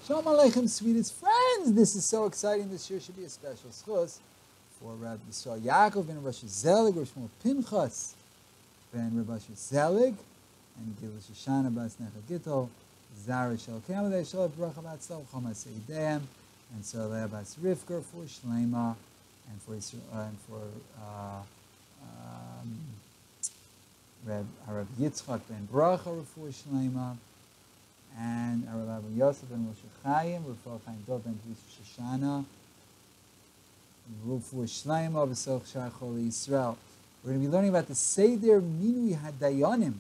Shalom Aleichem, sweetest friends. This is so exciting. This year should be a special schus for Rabbi Yisrael Yaakov ben Rosh Zelig, Rosh Shmuel Pinchas ben Rabbi Zelig, and Gil Shoshana Bas Necha Gittel, Zara Shel Kamadei Shel Bracha Batzal Chomas Eideim, and so Leah Bas Rivka for Shlema, and for Rabbi Yitzchak ben Bracha for Shlema, and Rabbi Yosef ben Moshe Chaim, Rafael Chaim Dov ben Shoshana, Rufu Shleima v'Soch Shar Chol Yisrael. We're going to be learning about the Seder Minui Hadayanim,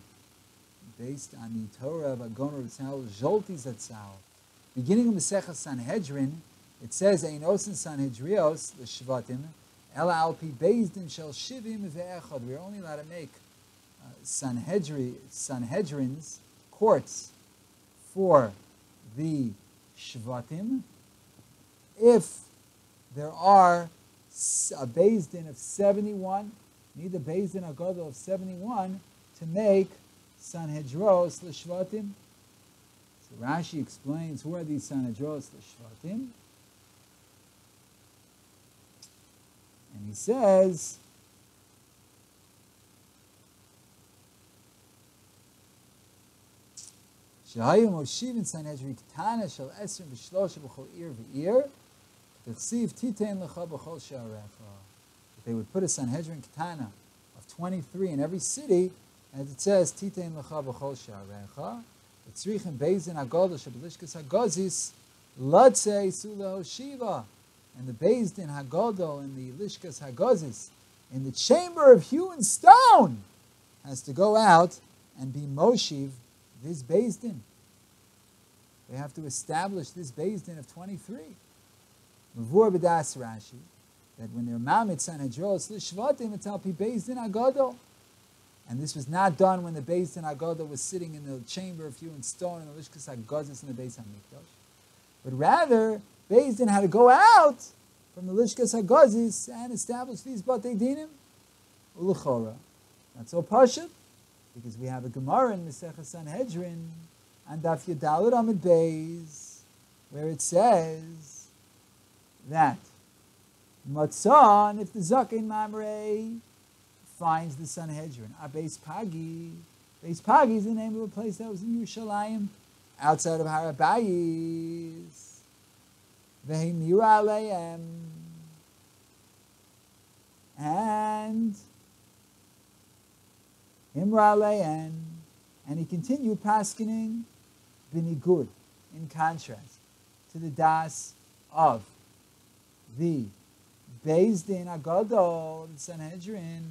based on the Torah of Agon Rav Zolti Zatzal. Beginning of Masechah Sanhedrin, it says, Ein osin Sanhedrios l'shvatim, ela al pi bezdin shel shivim ve'echad. We're only allowed to make Sanhedrins, courts, for the shvatim, if there are a Beis Din of 71, need a Beis Din Agadol of 71 to make Sanhedros l'shvatim. So Rashi explains, who are these Sanhedros l'shvatim? And he says, Shahayu Moshiv Sanhedrin Ketana Shel Esrim V'Shlosha B'Chol Ir V'Ir T'chsiv Titein Lecha B'Chol Sha'arecha. They would put a Sanhedrin Ketana of 23 in every city, as it says Titein Lecha B'Chol Sha'arecha. Tzrichem Beis Din Hagadol Shebelishkas Hagazis Latzei Suleho Shiva. And the Beis Din Hagadol in the Lishkas Hagazis, in the chamber of hewn stone, has to go out and be Moshiv this Beis Din. They have to establish this Beis Din of 23. Mavur b'das Rashi, that when they're Mamid Sanhedros l'shvatim, it's al pi Beis Din Hagadol. And this was not done when the Beis Din Hagadol was sitting in the chamber of hewn stone in the Lishkas Hagazis in the Beis Hamikdash. But rather, Beis Din had to go out from the Lishkas Hagazis and establish these Batei Dinim. U'lechora. Not so pashut, because we have a Gemara in Masechah Sanhedrin and Daf Yudalid Amid Beis, where it says that Matzah, if the Zaken Mamrei finds the Sanhedrin, Beis Pagi. Beis Pagi is the name of a place that was in Yerushalayim, outside of Har HaBayis. Vehim Yura Aleim. And Imra Aleim. And he continued paskening B'nigud, in contrast to the das of the Beis Din Hagadol, the Sanhedrin.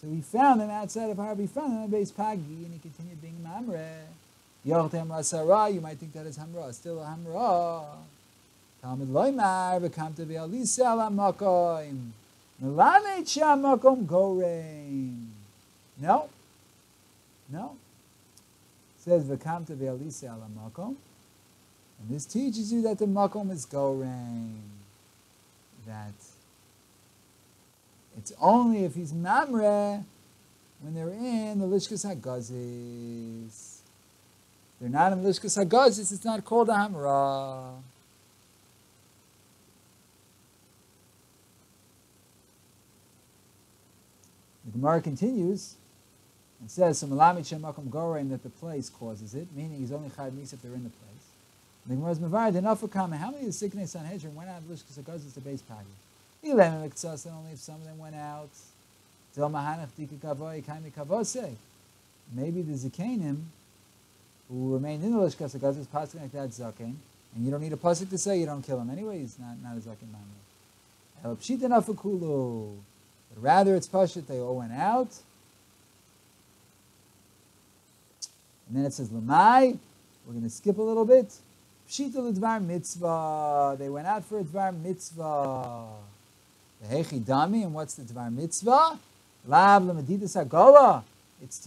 So he found them outside of Har, he found them at Beis Pagi, and he continued being Mamre. Yochtem Rasara, you might think that is Hamra, still a Hamra. Talmud Loimar, V'kamta V'alisa Ala Makom, Melamed Sham Makom Goreim. No. It says V'kamta V'alisa Ala Makom, and this teaches you that the Makom is Goreim. That it's only if he's Mamre when they're in the Lishkas Hagazis. They're not in the Lishkas Hagazis, it's not called a Hamra. The Gemara continues and says, so Malamid Shem Makom Goreim, that the place causes it, meaning he's only Chayv Misa if they're in the place. The Gemara is Mavar, how many of the Siknei Sanhedrin went out of Lishkas Hagazis to Beis Pagi? Only if some of them went out. Maybe the Zakanim, who remained in the Lishkas Hagazis, passing like that Zaken, and you don't need a pasuk to say you don't kill him anyway, he's not a Zaken Mamre. But rather it's Pashut, they all went out. And then it says Lamai, we're going to skip a little bit. Pshita l'dvar mitzvah. They went out for a dvar mitzvah. The hechi dami, and what's the dvar mitzvah? Lav l'medidas agola. It's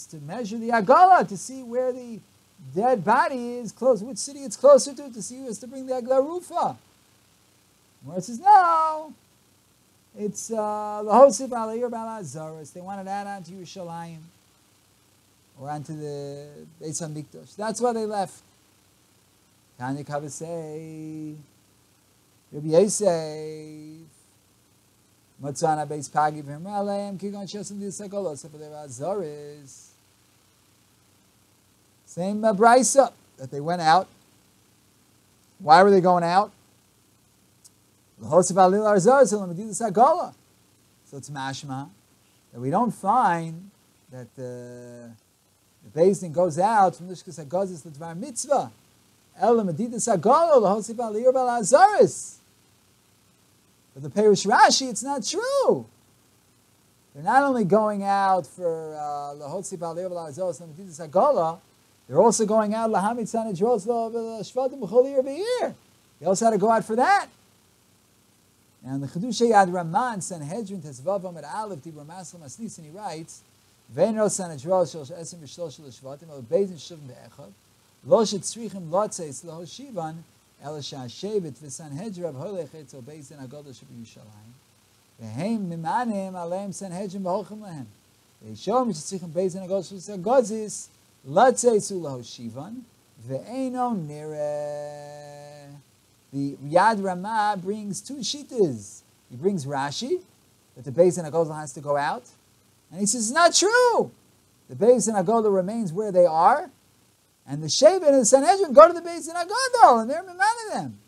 to measure the agola, to see where the dead body is close, which city it's closer to see who has to bring the agla rufa. Where it says no, it's lahosif alayir balazaris. They wanted to add on to Yerushalayim. or onto the Beis Hamikdash. That's why they left. Tanya Kabasei, Rabbi Yosef, Matzana Beis Pagi V'Himraleim, Kigon Shesim D'Yisagolos, for their Azaris. Same brisa that they went out. Why were they going out? So it's mashma that we don't find that the Beis Din goes out from Lishkas HaGozis L'Dvar Mitzvah. El Medidas HaGolo L'Hosif Aliyur Bal Azaris. But the Perush Rashi, it's not true. They're not only going out for L'Hosif Aliyur Bal Azaris L'Medidas HaGolo, they're also going out L'Hamid Sanedros L'Shvatim B'chol Yir B'Yir. They also had to go out for that. And the Chedushay Yad Raman Sanhedrin Tezvav Amid Aleph Dibur Maslam Asnis, and he writes, Ve'enro Sanedros Shel Esim V'Shlosh L'Shvatim El Beizin Shuvim Be'echad Lo Shetzrichim Lotzeis Lo Shivan El Shashevet V'Sanhedrin Rav Holech Etzel Beizin Agodah Sheb Yerushalayim Ve'hem Mimanim Aleim Sanhedrin B'Holchem Lehem Ve'Shom Shetzrichim Beizin Agodah Sheb Yerushalayim Lotzeis Lo Shivan Ve'eno Nireh. The Yad Ramah brings two shittas. He brings Rashi, that the Beis Din HaGodol has to go out. And he says, it's not true. The Beis Din HaGodol remains where they are. And the Shevet and the Sanhedrin go to the Beis Din HaGodol, and they're mad at them.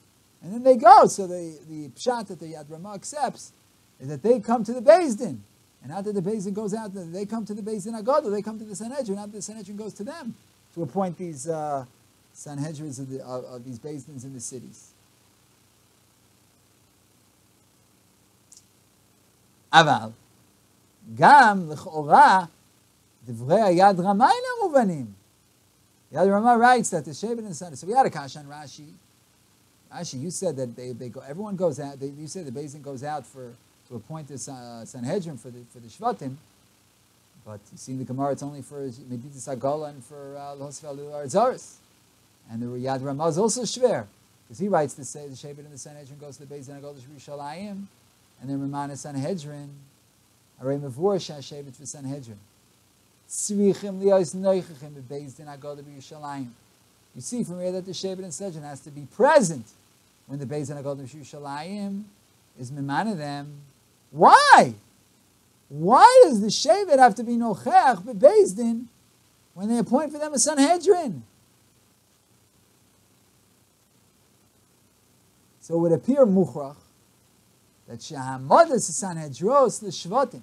And then they go. So the pshat that the Yad Ramah accepts is that they come to the Beis Din. And not that the Beis Din goes out, they come to the Beis Din HaGodol, they come to the Sanhedrin, not that the Sanhedrin goes to them to appoint these Sanhedrins of these Beis Dins in the cities. אבל גם לכאורה דברי היד רמה אינם מובנים. Yad Ramah writes that the Shevet and the Sanhedrin. So we had a kasha on Rashi. Rashi, you said that they go. Everyone goes out. You said the Beis Din goes out to appoint the Sanhedrin for the Shvatim. But you see in the Gemara, it's only for Medidas HaGola and for L'Hosef Aliyur Arzaris. And the Yad Ramah is also shver, because he writes the Shevet and the Sanhedrin goes to the Beis Din HaGola Yerushalayim. And then Ramana Sanhedrin, Arei Mavur Shashevet v'Sanhedrin. Tzrichim liyos noichachim b'Beis Din HaGola b'Yerushalayim. You see from here that the Shevet and Sanhedrin has to be present when the Beis Din HaGola b'Yerushalayim is memana them. Why? Why does the Shevet have to be nochech b'Beis Din when they appoint for them a Sanhedrin? So it would appear muchrach that Shehamadas Sanhedros l'Shvatim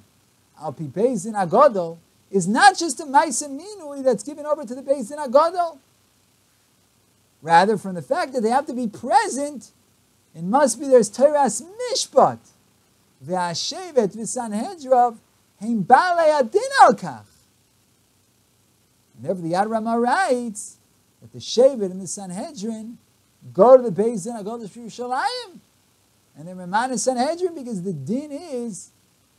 al pi Beis Din HaGodol is not just a Ma'aseh Minui that's given over to the Beis Din HaGodol. Rather, from the fact that they have to be present, it must be there's Teras Mishpat. Ve'ashevet v'Sanhedrov heim Balei Adin al Kach. And therefore the Yad Ramah writes that the Shevet and the Sanhedrin go to the Beis Din HaGodol Yerushalayim. And then Ramana Sanhedrin, because the din is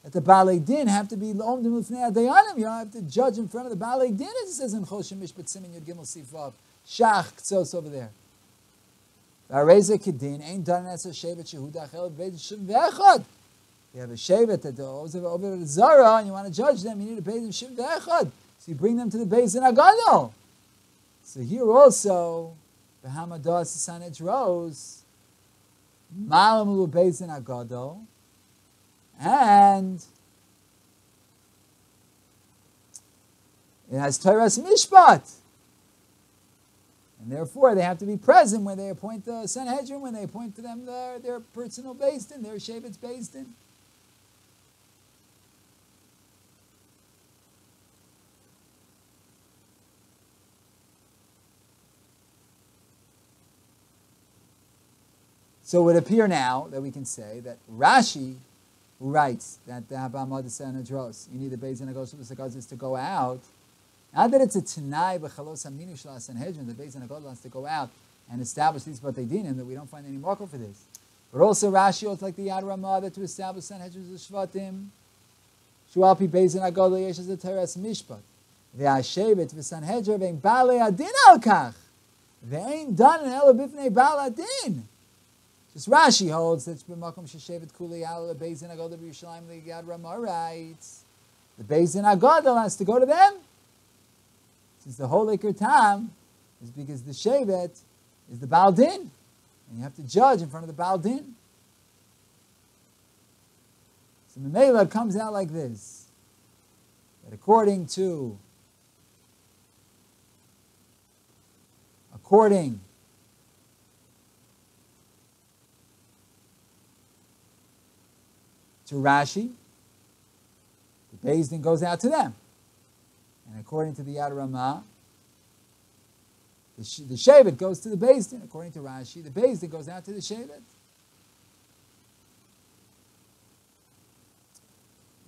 that the Balei Din have to be L'omdim L'fnei Adayanim. You don't have to judge in front of the Balei Din, as it says in Choshen Mishpat Simin Yud Gimel Sifav. Shach Tzos over there. V'areza Kedin ain't done as a Shevet Shehuda Achel Beis Shim V'echad. You have a Shevet that goes over the Zara, and you want to judge them, you need a Beis Din Shim V'echad. So you bring them to the Beis Din HaGodol. So here also, B'hamadas Sanhedros, Malamulu Beis Din HaGodol, and it has Teras Mishpat. And therefore, they have to be present when they appoint the Sanhedrin, when they appoint to them their personal Beis Din, their Shevet's Beis Din. So it would appear now that we can say that Rashi, who writes that the Habamad Sanhedros, you need the Beis Din HaGodol to go out, not that it's a Tanai b'chalos haminu shel Sanhedrin, the Beis Din HaGodol has to go out and establish these Batei Dinim, that we don't find any marker for this. But also Rashi holds like the Yad Ramah that to establish Sanhedrin as Shvatim, Shual pi Beis Din HaGodol yesh as a Teras Mishpat. Ve'ashevet v'Sanhedrin ve'im Balei Adin al Kach. Ve'ein dan an ela b'fnei Bal Adin. Just Rashi holds that b'makom sheshevet kuli al Beis Din HaGodol b'Yerushalayim the Yad Ramah writes the Beis Din HaGodol has to go to them. Since the whole Iker Tam is because the Shevet is the Baal Din. And you have to judge in front of the Baal Din. So Memela, it comes out like this. That according to Rashi, the Beis Din goes out to them. And according to the Yad Ramah, the Shevet goes to the Beis Din. According to Rashi, the Beis Din goes out to the Shevet.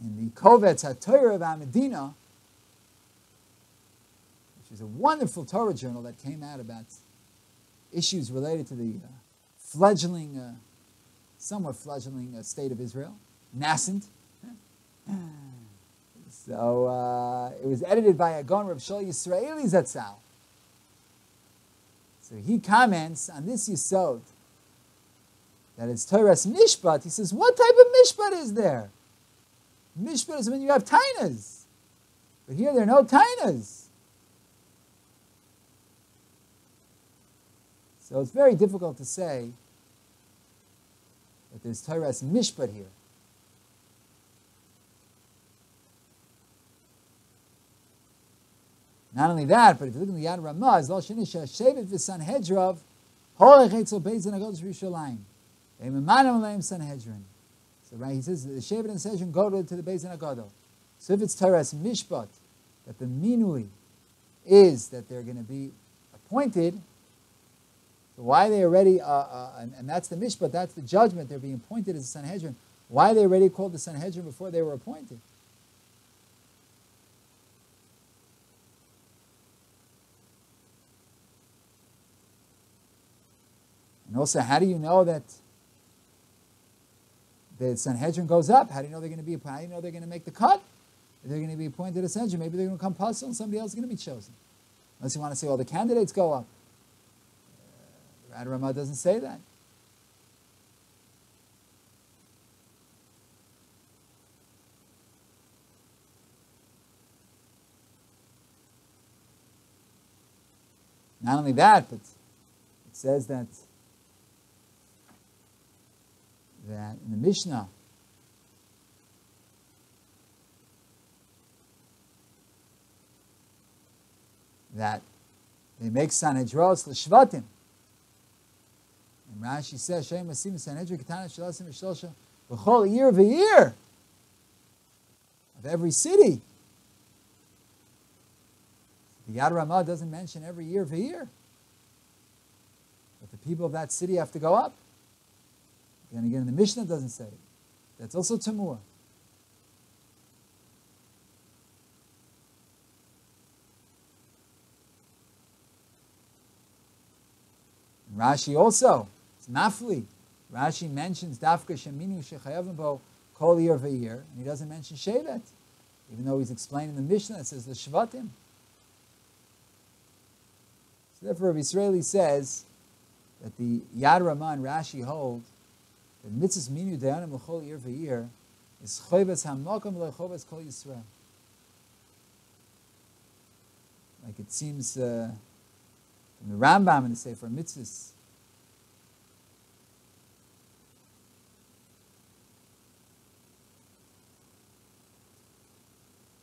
In the Kovetz HaTorah of Medina, which is a wonderful Torah journal that came out about issues related to the somewhat fledgling state of Israel, nascent. So it was edited by Agon Rav Shol Yisraeli Zatzal. So he comments on this Yisod, that it's Torah's Mishpat. He says, what type of Mishpat is there? Mishpat is when you have tainas. But here there are no tainas. So it's very difficult to say that there's Torah's Mishpat here. Not only that, but if you look in the Yad Ramah, it's Lo Shenisha Shevet v'Sanhedrav Holech Eitzel Beis Din HaGodesh Yerushalayim Ve'Memanam Aleim Sanhedrin. So right, he says the Shevet and Sanhedrin go to the Beis Din HaGodol. So if it's Torah's Mishpat, that the minui is that they're going to be appointed, so why they already, and that's the Mishpat, that's the judgment, they're being appointed as a Sanhedrin. Why are they already called the Sanhedrin before they were appointed? And also, how do you know that the Sanhedrin goes up? How do you know they're going to be? How do you know they're going to make the cut? If they're going to be appointed as Sanhedrin, maybe they're going to come puzzle and somebody else is going to be chosen. Unless you want to say all the candidates go up. Rad Ramah doesn't say that. Not only that, but it says that in the Mishnah, that they make Sanhedros l'shvatim. And Rashi says, Shem Masim Sanhedrin Ketana Shalasim V'Shlosha V'chol year v'year of every city. The Yad Ramah doesn't mention every year v'year. But the people of that city have to go up. And again, the Mishnah doesn't say it. That's also Tamur. And Rashi also, it's Mafli. Rashi mentions Dafka Sheminu Shechayavim Bo Kol Year V'Year, and he doesn't mention Shevet, even though he's explaining the Mishnah, it says the Shvatim. So therefore, Rav Yisraeli says that the Yad Ramah and Rashi hold the mitzvahs minu dayanim l'chol year v'year is choves hamakom lechoves kol Yisrael. Like it seems from the Rambam in the Sefer Mitzvahs,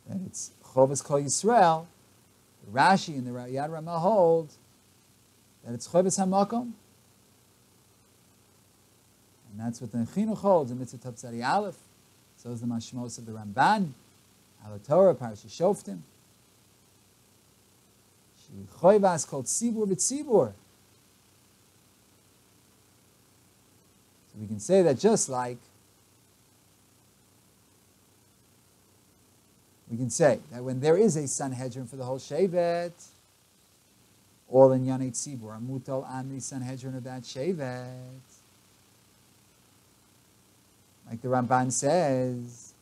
that it's choves kol Yisrael. The Rashi and the Yad Ramah hold that it's choves hamakom. And that's what the Chinuch holds in Mitzvah Tzadi Aleph. So is the Mashmos of the Ramban, Al Torah, Parashat Shoftim. She choivas called Tzibur b'Tzibur. So we can say that just like we can say that when there is a Sanhedrin for the whole Shevet, all in Yanei Tzibur, Amutal Amri Sanhedrin of that Shevet. Like the Ramban says,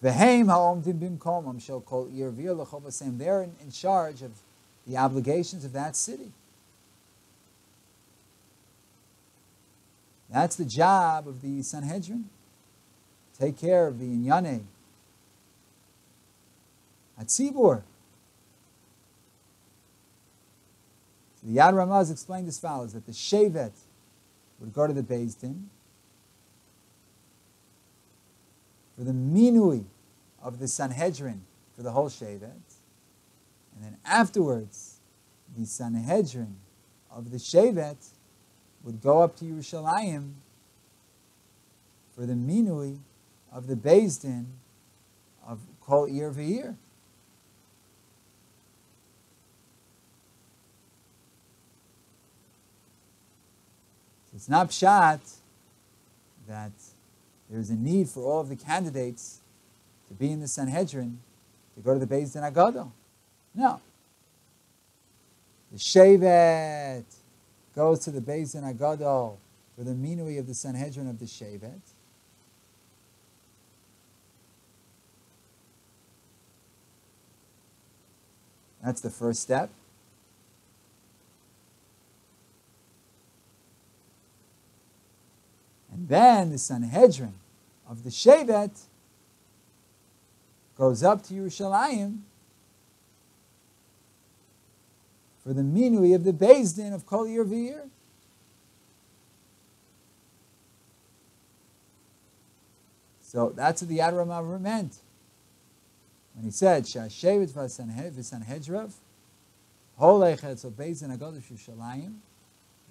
V'heim ha'omdim bimkomam shall call Yervir l'chovasem. They're in charge of the obligations of that city. That's the job of the Sanhedrin. Take care of the Inyane Hatzibur. So the Yad Ramaz explained as follows, that the Shevet would go to the Beis Din for the minui of the Sanhedrin for the whole Shevet, and then afterwards, the Sanhedrin of the Shevet would go up to Yerushalayim for the minui of the Beis Din of Kol Ir V'Ir. So it's not pshat that there's a need for all of the candidates to be in the Sanhedrin to go to the Beis Din Agadol. No. The Shevet goes to the Beis Din Agadol for the minui of the Sanhedrin of the Shevet. That's the first step. And then the Sanhedrin of the Shevet goes up to Yerushalayim for the minui of the Beis Din of Kol Ir V'Ir. So that's what the Yad Ramah meant when he said, "Sha'ashevet v'sanhedrav, holech etzel Beis Din Agadol Yerushalayim,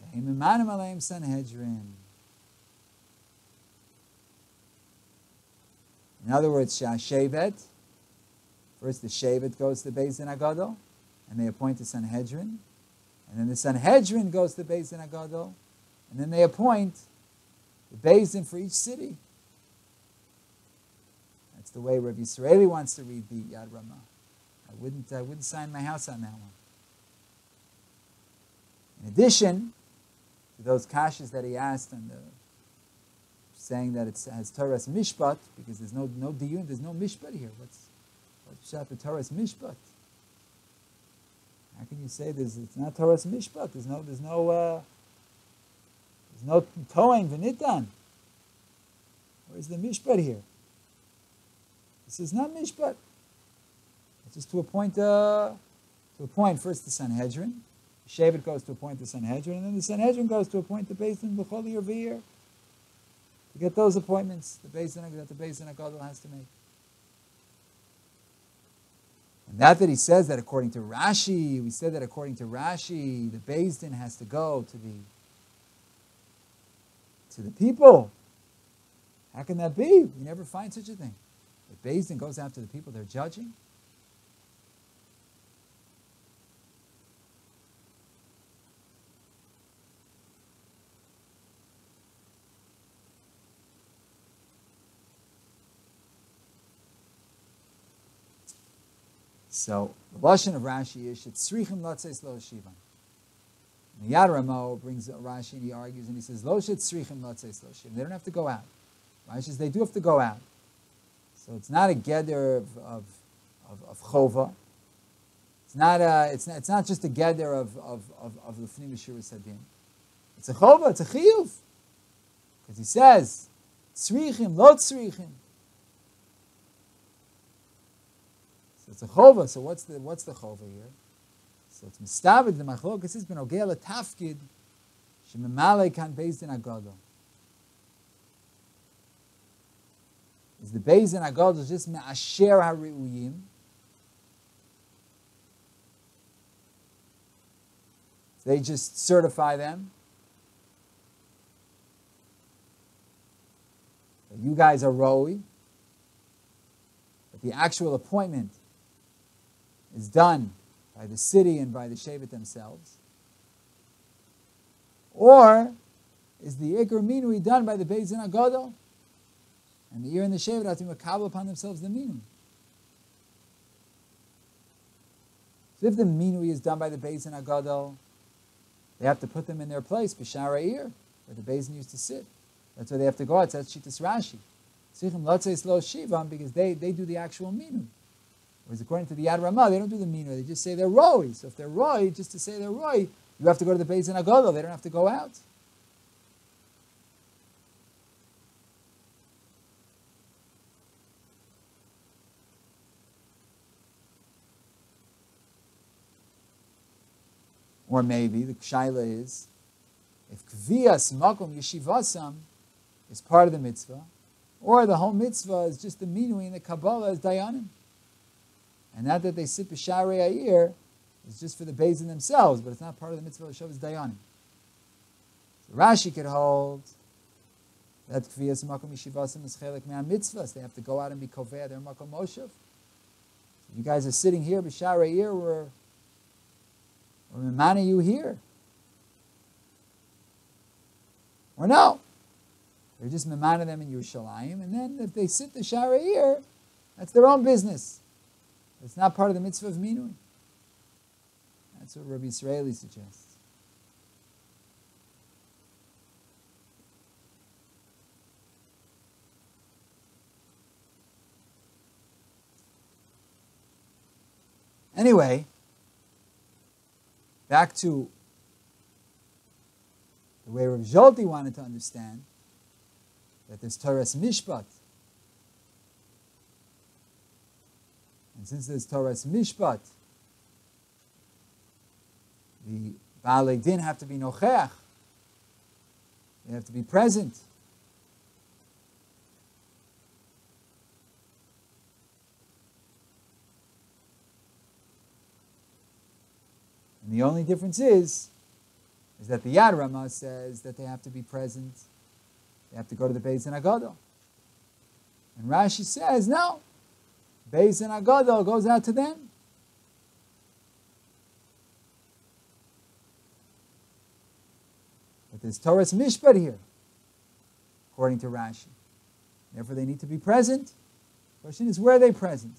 v'hem imanim aleim Sanhedrin." In other words, Sha'ashevet, first the Shevet goes to the Beis Din Agadol, and they appoint the Sanhedrin, and then the Sanhedrin goes to the Beis Din Agadol, and then they appoint the Beis Din for each city. That's the way Rav Yisraeli wants to read the Yad Ramah. I wouldn't sign my house on that one. In addition to those kashas that he asked on the saying that it has Torah's mishpat, because there's no diyun, there's no mishpat here. What's pshat the Torah's mishpat? How can you say it's not Torah's mishpat? There's no toin v'nitan. Where's the mishpat here? This is not mishpat. It's just to appoint first the Sanhedrin. The Shevet goes to appoint the Sanhedrin, and then the Sanhedrin goes to appoint the Beis Din B'chol Ir V'Ir. To get those appointments, the Beis Din that the Beis Din Agadol has to make. And that he says that according to Rashi, we said that according to Rashi, the Beis Din has to go to the people. How can that be? We never find such a thing. The Beis Din goes after the people they're judging. So the lashon of Rashi is "Shetzrichim latzeis lo shivan." The Yad Ramah brings Rashi and he argues and he says "Lo shetzrichim latzeis lo shivan." They don't have to go out. Rashi says they do have to go out. So it's not a geder of chova. It's not just a geder of the fnim Yeshua Sadim. It's a chova. It's a chiyuv. Because he says tzrichim lo tzrichim. So it's a chova. So what's the chova here? So it's mistavid the machlokas is benogel a tafkid shememale kan Beis Din Agadol. Is the Beis Din Agadol just me'asher ha'reuyim? They just certify them. But you guys are roi. But the actual appointment is done by the city and by the Shevet themselves? Or is the Iker Minui done by the Beis Din Agadol? And the Ir and the Shevet have to makabel upon themselves the Minui. So if the Minui is done by the Beis Din Agadol, they have to put them in their place, B'Shara Ir, where the Beis Din used to sit. That's where they have to go out. That's Shittas Rashi. Tzrichim latzeis lo shivam, because they do the actual Minui. Whereas according to the Yad Ramah, they don't do the minui, they just say they're roi. So if they're roi, just to say they're roi, you have to go to the Beis Din Agadol, they don't have to go out. Or maybe the shaila is, if kviyas makom yeshivasam is part of the mitzvah, or the whole mitzvah is just the minui in the Kabbalah as dayanim, and not that they sit b'sharei ha'ir is just for the beis in themselves, but it's not part of the mitzvah of Shabbos dayanim. So Rashi could hold that kviyas makom yeshivasam is chelik me'am mitzvahs. They have to go out and be kovei their makom moshev. You guys are sitting here b'sharei ha'ir, we're memana you here. Or no, they're just memana them in Yerushalayim, and then if they sit the Shara here, that's their own business. It's not part of the mitzvah of minui. That's what Rabbi Israeli suggests. Anyway, back to the way Rav Zolti wanted to understand that there's Torah's Mishpat. And since there's Torah's Mishpat, the Baalei Din have to be nocheach. They have to be present. And the only difference is that the Yad Ramah says that they have to be present. They have to go to the Beis Din Agadol. And Rashi says, no. Beis Din Agadol goes out to them. But there's Torah's Mishpat here, according to Rashi. Therefore, they need to be present. The question is, where are they present?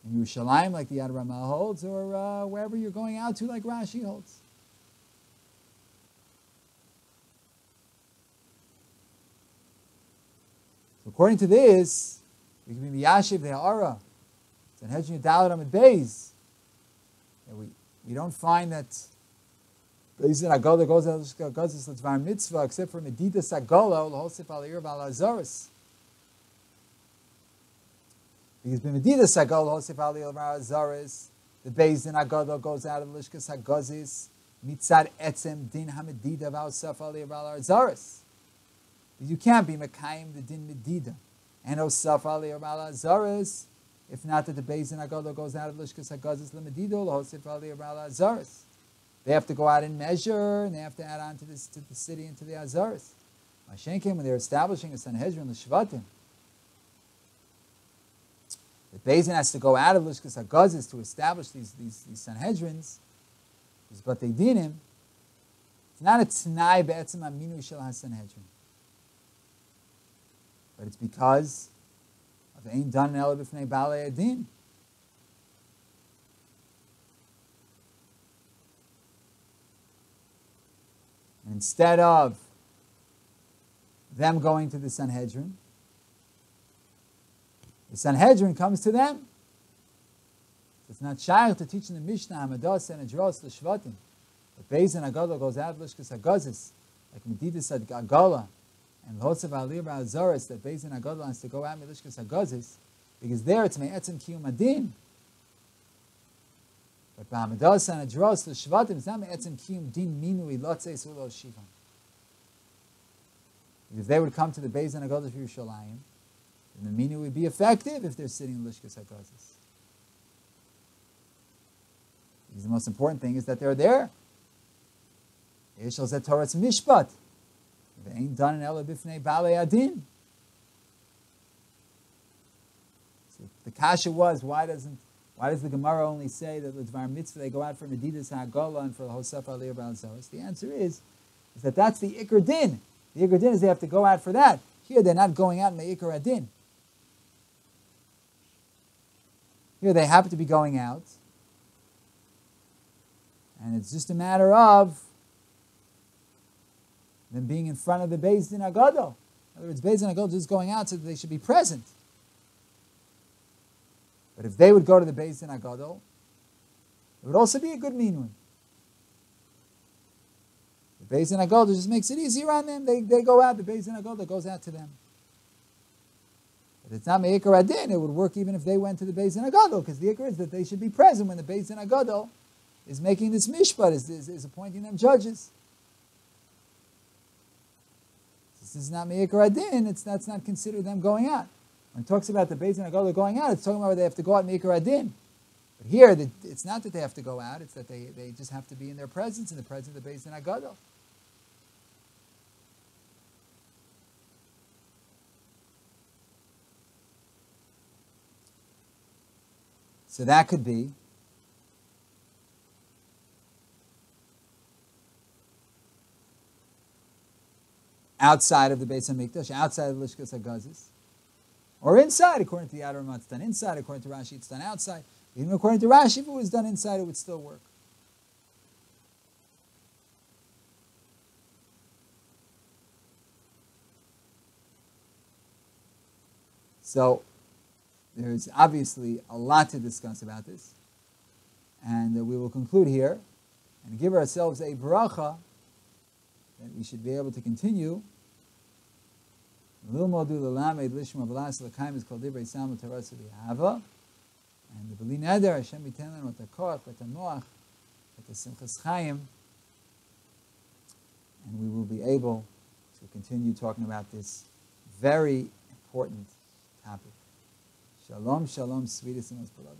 In Yerushalayim, like the Yad Ramah holds, or wherever you're going out to, like Rashi holds. According to this, we can be Yashiv the Ha'ara. It's an Hedging Dalit Amid Beis. We don't find that Beis Din Agoda goes out to Gazis L'Dvar Mitzvah except for Medida Sagola L'Hosef Al'ir V'Al Azaris. Because Medida Sagola L'Hosef Al'ir V'Al Azaris, the Beis Din Agoda goes out of Lishkas HaGazis Mitzad Etzem Din HaMedida V'Hosef Al'ir V'Al Azaris. You can't be Mekayim the Din Medida and Osaf Ali or Bala Zaris, if not that the Beis Din Agoda goes out of Lishkas HaGazis Lemedido, Hosef Ali or Bala Zaris. They have to go out and measure, and they have to add on to the city and to the Azaris. Mashenkim, when they're establishing a Sanhedrin, the Shvatim, the Beis Din has to go out of Lishkas HaGazis to establish these Sanhedrins, but they dinim. It's not a T'nai Be'etzim Aminu Shel HaSanhedrin. But it's because of Ein Dan Ela B'fnei Baalei Adin. And instead of them going to the Sanhedrin comes to them. So it's not shaykh to teach in the Mishnah, Hamadas and Adros L'Shvatim. But Beis Din Agoda goes out Lishkas HaGazis, like Medidus Agala, and L'Hosef Al'ir V'Al Azaris, that Beis Din Agadol has to go out Milishkas HaGazis, because there it's Me'etzim Kiyum Adin. But B'Hamadas and Adros L'Shvatim, it's not Me'etzim Kiyum Din Minui Lotzei Sulo Shivam. If they would come to the Beis Din Agadol of Yerushalayim, then the Minui would be effective if they're sitting in Lishkas HaGazis. Because the most important thing is that they're there. Yeshal Zet Torah's Mishpat. They ain't done an Ela B'fnei Baalei Adin. So the kasha was, why does the Gemara only say that the Dvar Mitzvah they go out for Medidas HaGola and for the Hosef Aliyah B'Al Zaros? The answer is that that's the Iker Din. The Iker Din is they have to go out for that. Here they're not going out in the Iker Adin. Here they happen to be going out, and it's just a matter of them being in front of the Beis Din Agadol. In other words, Beis Din Agadol just going out so that they should be present. But if they would go to the Beis Din Agadol, it would also be a good minui. The Beis Din Agadol just makes it easier on them. They go out, the Beis Din Agadol goes out to them. But it's not Me'ikar Adin, it would work even if they went to the Beis Din Agadol, because the Ikar is that they should be present when the Beis Din Agadol is making this mishpat, is appointing them judges. This is not me'ikar adin, that's not considered them going out. When it talks about the Beis Din HaGadol going out, it's talking about where they have to go out me'ikar adin. But here, it's not that they have to go out, it's that they just have to be in their presence, in the presence of the Beis Din HaGadol. So that could be outside of the Beis HaMikdash, outside of Lishkas HaGazis, or inside, according to the outer Ramah, it's done inside, according to Rashi, it's done outside. Even according to Rashi, if it was done inside, it would still work. So, there's obviously a lot to discuss about this, and we will conclude here and give ourselves a bracha that we should be able to continue. And the B'li Neder, Hashem yiten lanu et hakoach v'et hamoach v'et hasimchas chayim, and we will be able to continue talking about this very important topic. Shalom, shalom, sweetest and most beloved.